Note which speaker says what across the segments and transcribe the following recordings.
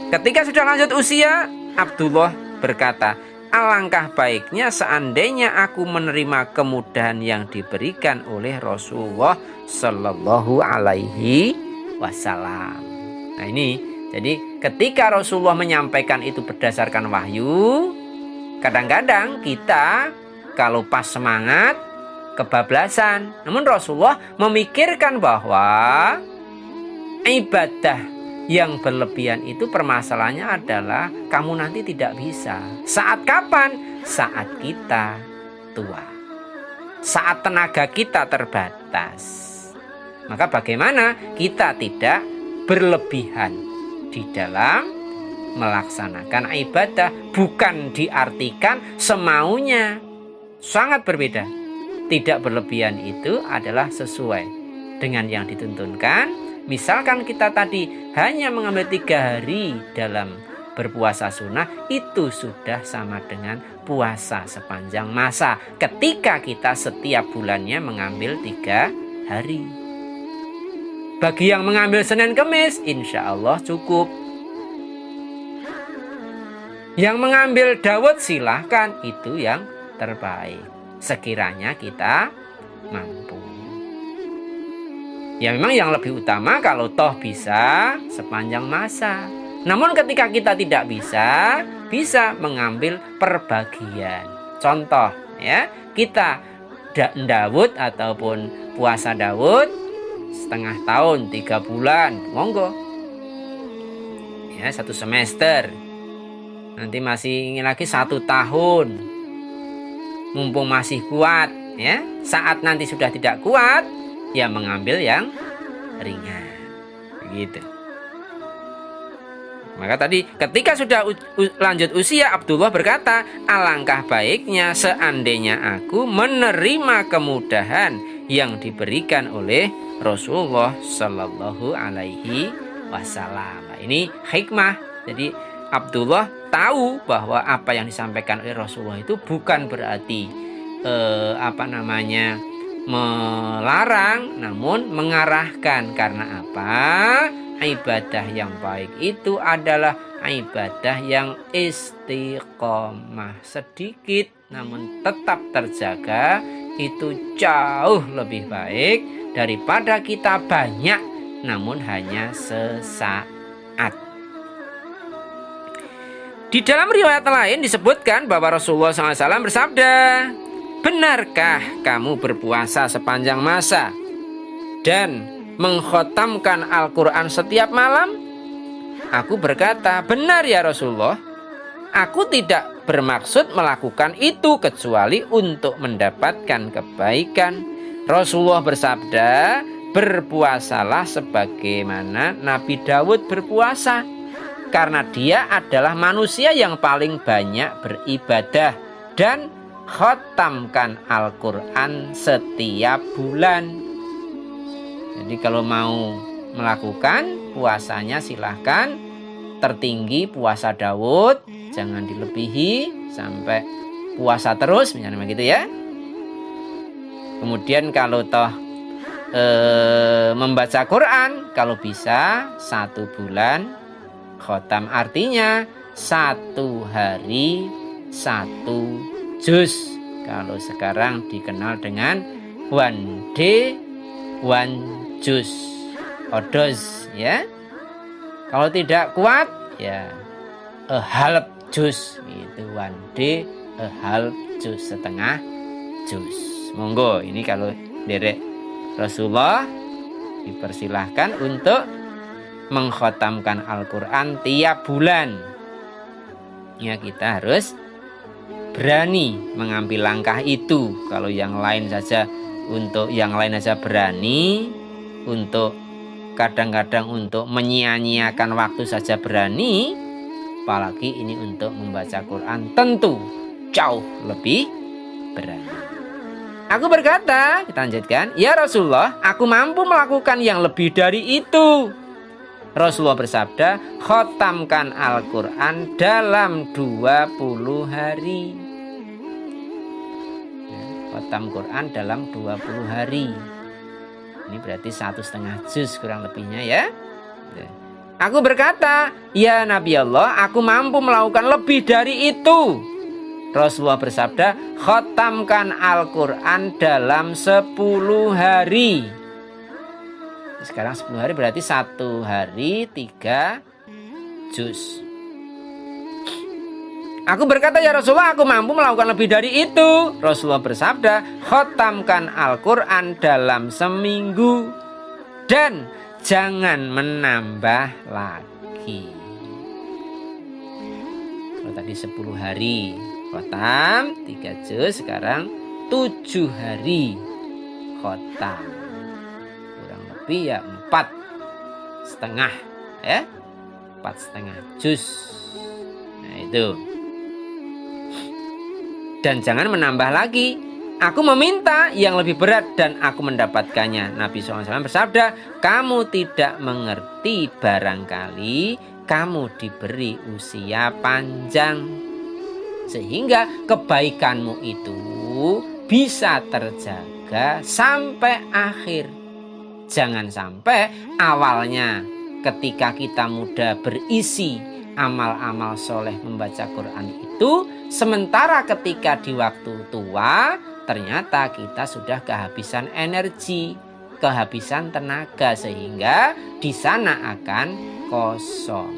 Speaker 1: Ketika sudah lanjut usia, Abdullah berkata, alangkah baiknya seandainya aku menerima kemudahan yang diberikan oleh Rasulullah Sallallahu Alaihi Wasallam. Nah ini, jadi ketika Rasulullah menyampaikan itu berdasarkan wahyu, kadang-kadang kita kalau pas semangat kebablasan. Namun Rasulullah memikirkan bahwa ibadah yang berlebihan itu permasalahannya adalah kamu nanti tidak bisa. Saat kapan? Saat kita tua. Saat tenaga kita terbatas. Maka bagaimana kita tidak berlebihan di dalam melaksanakan ibadah. Bukan diartikan semaunya. Sangat berbeda. Tidak berlebihan itu adalah sesuai dengan yang dituntunkan. Misalkan kita tadi hanya mengambil 3 hari dalam berpuasa sunnah, itu sudah sama dengan puasa sepanjang masa. Ketika kita setiap bulannya mengambil 3 hari. Bagi yang mengambil Senin Kemis, insya Allah cukup. Yang mengambil Daud silahkan, itu yang terbaik. Sekiranya kita mampu. Ya memang yang lebih utama kalau toh bisa sepanjang masa. Namun ketika kita tidak bisa mengambil perbagian. Contoh ya, kita Daud ataupun puasa Daud setengah tahun, 3 bulan, monggo. Ya 1 semester. Nanti masih ingin lagi 1 tahun. Mumpung masih kuat ya. Saat nanti sudah tidak kuat, ya mengambil yang ringan. Begitu. Maka tadi ketika sudah lanjut usia, Abdullah berkata, alangkah baiknya seandainya aku menerima kemudahan yang diberikan oleh Rasulullah Sallallahu Alaihi Wasallam. Nah, ini hikmah. Jadi Abdullah tahu bahwa apa yang disampaikan oleh Rasulullah itu bukan berarti melarang, namun mengarahkan. Karena apa? Ibadah yang baik itu adalah ibadah yang istiqomah, sedikit namun tetap terjaga. Itu jauh lebih baik daripada kita banyak namun hanya sesaat. Di dalam riwayat lain disebutkan bahwa Rasulullah SAW bersabda, benarkah kamu berpuasa sepanjang masa dan mengkhatamkan Al-Quran setiap malam? Aku berkata, benar ya Rasulullah. Aku tidak bermaksud melakukan itu kecuali untuk mendapatkan kebaikan. Rasulullah bersabda, berpuasalah sebagaimana Nabi Daud berpuasa. Karena dia adalah manusia yang paling banyak beribadah dan khatamkan Al-Quran setiap bulan. Jadi kalau mau melakukan puasanya silahkan. Tertinggi puasa Daud, jangan dilebihi sampai puasa terus, misalnya begitu ya. Kemudian kalau toh membaca Quran, kalau bisa 1 bulan khotam, artinya 1 hari 1 juz. Kalau sekarang dikenal dengan one day one juz, odoz ya. Kalau tidak kuat ya a half juz, itu one day a half juz, setengah juz. Monggo, ini kalau derek Rasulullah dipersilahkan untuk mengkhatamkan Al-Quran tiap bulan. Ya kita harus berani mengambil langkah itu. Kalau yang lain saja, untuk yang lain saja berani, untuk kadang-kadang untuk menyia-nyiakan waktu saja berani, apalagi ini untuk membaca Quran tentu jauh lebih berani. Aku berkata, kita lanjutkan, ya Rasulullah, aku mampu melakukan yang lebih dari itu. Rasulullah bersabda, khatamkan Al-Quran dalam 20 hari. Khatam Quran dalam 20 hari. Ini berarti 1,5 juz kurang lebihnya ya. Aku berkata, ya Nabi Allah, aku mampu melakukan lebih dari itu. Rasulullah bersabda, khatamkan Al-Quran dalam 10 hari. Sekarang 10 hari berarti 1 hari 3 juz. Aku berkata, ya Rasulullah, aku mampu melakukan lebih dari itu. Rasulullah bersabda, khatamkan Al-Quran dalam seminggu dan jangan menambah lagi. Kalau tadi 10 hari khotam 3 juz, sekarang 7 hari khotam. Kurang lebih ya 4,5 ya. 4,5 juz. Nah itu. Dan jangan menambah lagi. Aku meminta yang lebih berat dan aku mendapatkannya. Nabi SAW bersabda, kamu tidak mengerti barangkali kamu diberi usia panjang, sehingga kebaikanmu itu bisa terjaga sampai akhir. Jangan sampai awalnya ketika kita muda berisi amal-amal soleh membaca Quran itu, sementara ketika di waktu tua ternyata kita sudah kehabisan energi, kehabisan tenaga, sehingga di sana akan kosong,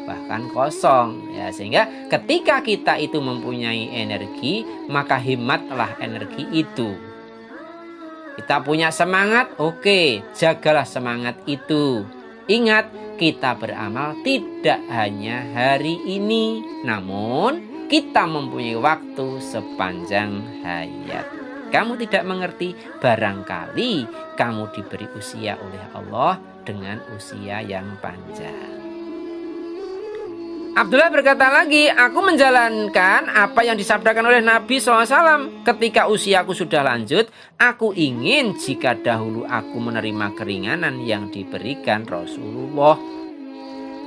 Speaker 1: bahkan kosong ya. Sehingga ketika kita itu mempunyai energi, maka hematlah energi itu. Kita punya semangat, oke, jagalah semangat itu. Ingat, kita beramal tidak hanya hari ini, namun kita mempunyai waktu sepanjang hayat. Kamu tidak mengerti, barangkali kamu diberi usia oleh Allah dengan usia yang panjang. Abdullah berkata lagi, aku menjalankan apa yang disabdakan oleh Nabi SAW. Ketika usiaku sudah lanjut, aku ingin jika dahulu aku menerima keringanan yang diberikan Rasulullah.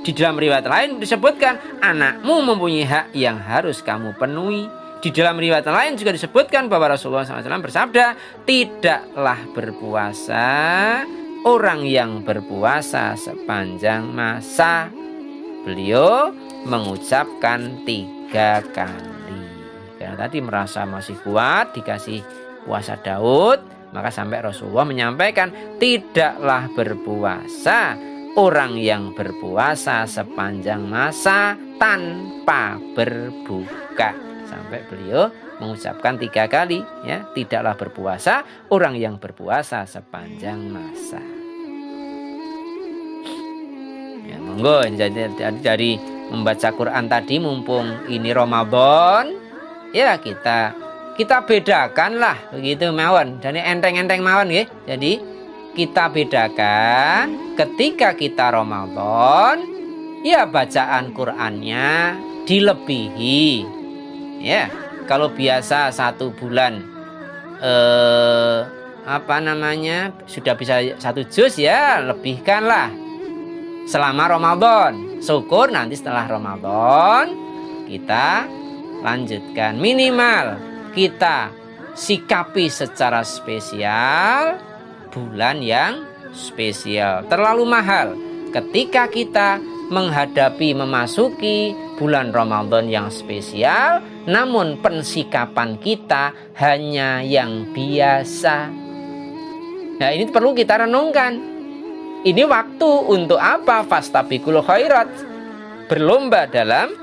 Speaker 1: Di dalam riwayat lain disebutkan, anakmu mempunyai hak yang harus kamu penuhi. Di dalam riwayat lain juga disebutkan bahwa Rasulullah SAW bersabda, tidaklah berpuasa orang yang berpuasa sepanjang masa. Beliau mengucapkan 3 kali. Karena tadi merasa masih kuat, dikasih puasa Daud, maka sampai Rasulullah menyampaikan, tidaklah berpuasa orang yang berpuasa sepanjang masa tanpa berbuka. Sampai beliau mengucapkan 3 kali ya, tidaklah berpuasa orang yang berpuasa sepanjang masa. Ya, monggo, jadi dari membaca Quran tadi, mumpung ini Ramadan, ya kita bedakan lah begitu mawon. Jadi enteng-enteng mawon ya. Jadi kita bedakan ketika kita Ramadan, ya bacaan Qurannya dilebihi. Ya, kalau biasa 1 bulan sudah bisa 1 juz, ya lebihkanlah selama Ramadan. Syukur nanti setelah Ramadan kita lanjutkan. Minimal kita sikapi secara spesial bulan yang spesial. Terlalu mahal ketika kita memasuki bulan Ramadan yang spesial, namun pensikapan kita hanya yang biasa. Nah, ini perlu kita renungkan. Ini waktu untuk apa? Fastabiqul khairat, berlomba dalam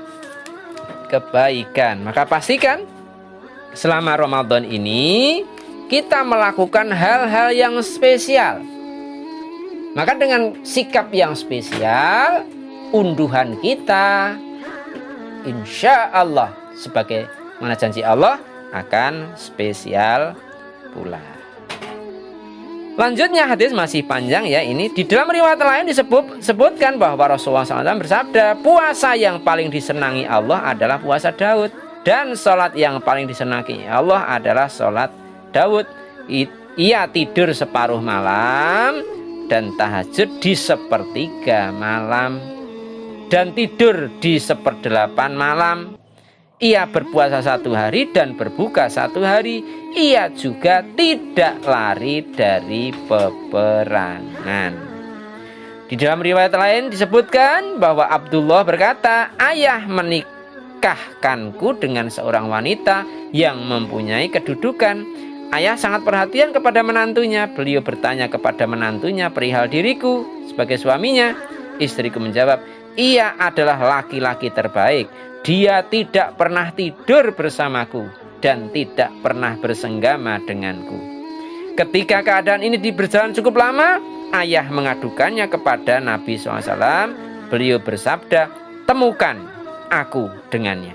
Speaker 1: kebaikan. Maka pastikan selama Ramadan ini kita melakukan hal-hal yang spesial. Maka dengan sikap yang spesial, unduhan kita insya Allah sebagai mana janji Allah akan spesial pula. Lanjutnya hadis masih panjang ya ini. Di dalam riwayat lain disebutkan bahwa Rasulullah SAW bersabda, puasa yang paling disenangi Allah adalah puasa Daud, dan sholat yang paling disenangi Allah adalah sholat Daud. Ia tidur separuh malam dan tahajud di 1/3 malam, dan tidur di 1/8 malam. ia berpuasa 1 hari dan berbuka 1 hari, ia juga tidak lari dari peperangan. Di dalam riwayat lain disebutkan bahwa Abdullah berkata, ayah menikahkanku dengan seorang wanita yang mempunyai kedudukan. Ayah sangat perhatian kepada menantunya. Beliau bertanya kepada menantunya perihal diriku sebagai suaminya. Istriku menjawab, ia adalah laki-laki terbaik. Dia tidak pernah tidur bersamaku dan tidak pernah bersenggama denganku. Ketika keadaan ini berjalan cukup lama, ayah mengadukannya kepada Nabi SAW. Beliau bersabda, temukan aku dengannya.